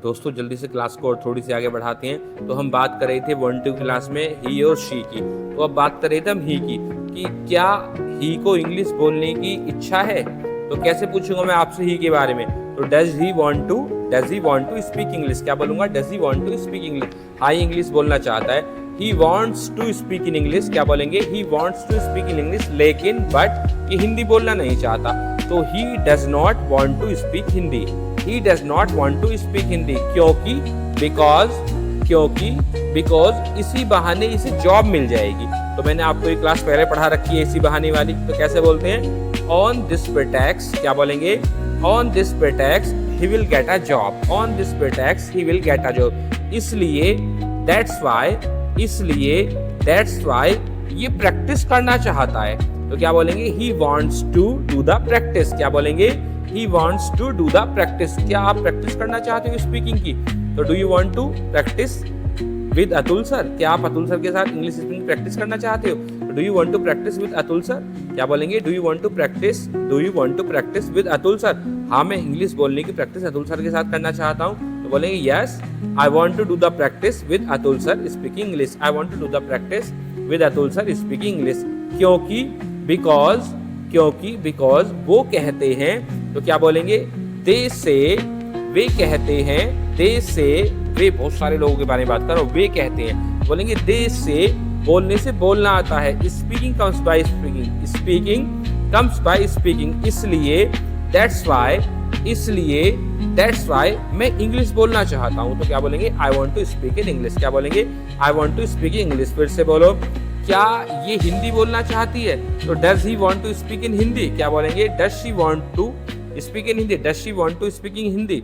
दोस्तों जल्दी से क्लास को और थोड़ी सी आगे बढ़ाते हैं। तो हम बात कर रहे थे 1-2 क्लास में ही और शी की, तो अब बात कर रहे थे हम ही की कि क्या ही को इंग्लिश बोलने की इच्छा है। तो कैसे पूछूंगा मैं आपसे ही के बारे में, तो does he want to speak English, क्या बोलूंगा, does he want to speak English, हाई इंग्लिश बोलना चाहता है। He wants to speak in English, क्या बोलेंगे, he wants to speak in English, लेकिन बट ये हिंदी बोलना नहीं चाहता, तो he does not want to speak Hindi, he does not want to speak Hindi, क्योंकि बिकॉज इसी बहाने इसे जॉब मिल जाएगी। तो मैंने आपको ये क्लास पहले पढ़ा रखी है इसी बहाने वाली, तो कैसे बोलते हैं, ऑन दिस प्रेटेक्स्ट, क्या बोलेंगे, on this pretext he will get a job, on this pretext he will get a job, इसलिए दैट्स वाई ये प्रैक्टिस करना चाहता है। तो क्या बोलेंगे, he wants to do the practice, क्या बोलेंगे, he wants to do the practice. क्या आप प्रैक्टिस करना चाहते हो स्पीकिंग की, तो do you want to practice with Atul sir, क्या आप अतुल सर के साथ इंग्लिश स्पीकिंग प्रैक्टिस करना चाहते हो, तो do you want to practice with Atul sir, क्या बोलेंगे, do you want to practice with Atul sir, हाँ मैं इंग्लिश बोलने की प्रैक्टिस अतुल सर के साथ करना चाहता हूँ। तो बोलेंगे yes I want to do the practice with Atul sir speaking English, I want to do the practice with Atul sir speaking English, क्योंकि बिकॉज वो कहते हैं, तो क्या बोलेंगे, दे से, वे कहते हैं, दे से, वे बहुत सारे लोगों के बारे में बात कर रहा हूं, वे कहते हैं, बोलेंगे दे से, बोलने से बोलना आता है, स्पीकिंग कम्स बाय स्पीकिंग, इसलिए दैट्स वाई मैं इंग्लिश बोलना चाहता हूं। तो क्या बोलेंगे, I want to speak in English, क्या बोलेंगे, I want to speak in English. फिर से बोलो, क्या ये हिंदी बोलना चाहती है, तो does he want to speak in Hindi, क्या बोलेंगे, does she want to speak in Hindi, does she want to speak in Hindi.